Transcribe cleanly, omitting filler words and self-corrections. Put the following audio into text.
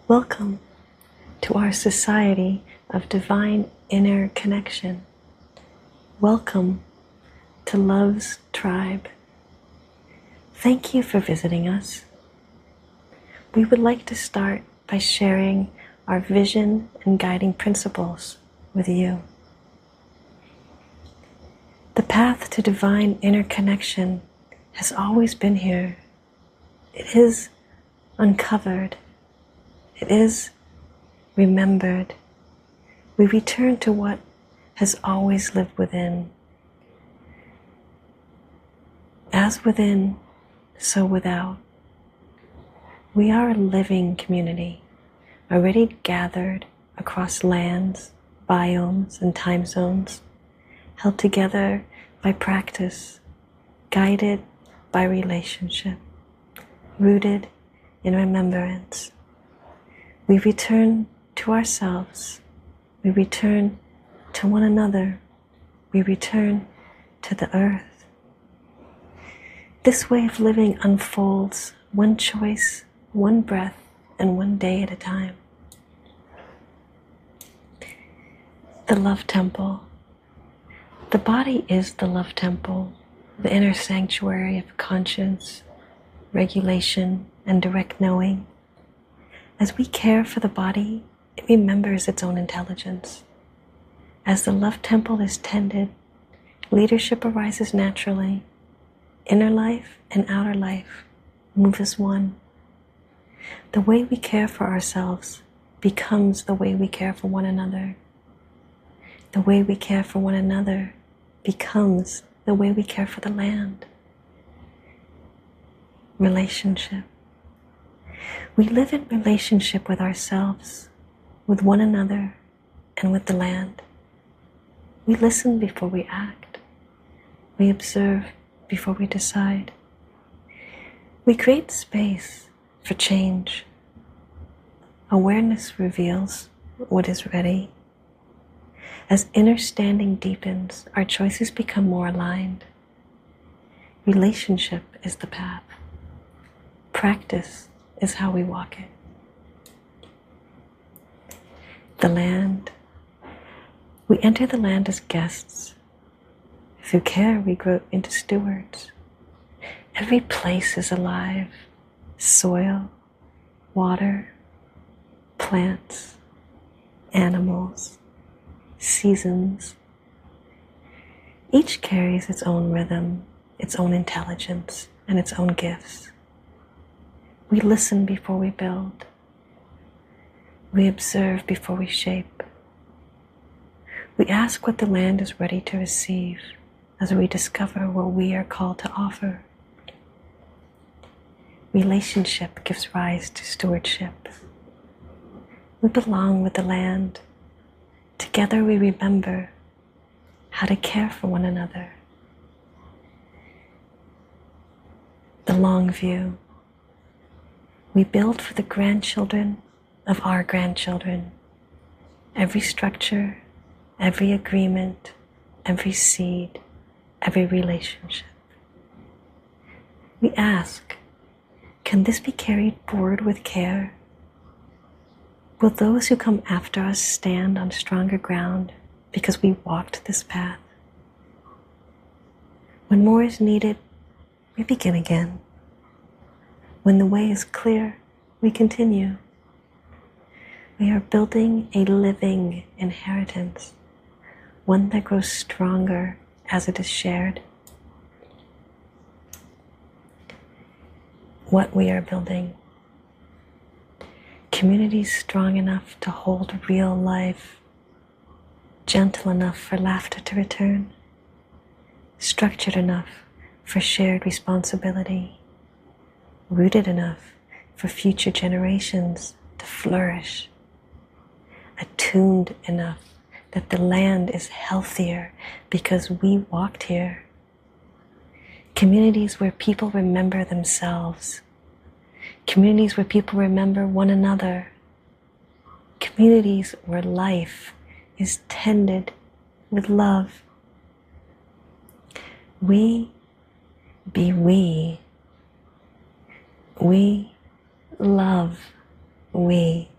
Welcome to our society of divine inner connection. Welcome to Love's Tribe. Thank you for visiting us. We would like to start by sharing our vision and guiding principles with you. The path to divine inner connection has always been here. It is uncovered. It is remembered. We return to what has always lived within. As within, so without. We are a living community, already gathered across lands, biomes, and time zones, held together by practice, guided by relationship, rooted in remembrance. We return to ourselves. We return to one another. We return to the earth. This way of living unfolds one choice, one breath, and one day at a time. The Love Temple. The body is the Love Temple, the inner sanctuary of conscience, regulation, and direct knowing. As we care for the body, it remembers its own intelligence. As the Love Temple is tended, leadership arises naturally. Inner life and outer life move as one. The way we care for ourselves becomes the way we care for one another. The way we care for one another becomes the way we care for the land. Relationship. We live in relationship with ourselves, with one another, and with the land. We listen before we act. We observe before we decide. We create space for change. Awareness reveals what is ready. As inner standing deepens, our choices become more aligned. Relationship is the path. Practice is how we walk it. The land. We enter the land as guests. Through care, we grow into stewards. Every place is alive. Soil, water, plants, animals, seasons. Each carries its own rhythm, its own intelligence, and its own gifts. We listen before we build. We observe before we shape. We ask what the land is ready to receive as we discover what we are called to offer. Relationship gives rise to stewardship. We belong with the land. Together we remember how to care for one another. The long view. We build for the grandchildren of our grandchildren. Every structure, every agreement, every seed, every relationship. We ask, can this be carried forward with care? Will those who come after us stand on stronger ground because we walked this path? When more is needed, we begin again. When the way is clear, we continue. We are building a living inheritance, one that grows stronger as it is shared. What we are building. Communities strong enough to hold real life, gentle enough for laughter to return, structured enough for shared responsibility, rooted enough for future generations to flourish, attuned enough that the land is healthier because we walked here. Communities where people remember themselves. Communities where people remember one another. Communities where life is tended with love. We be we. We love we.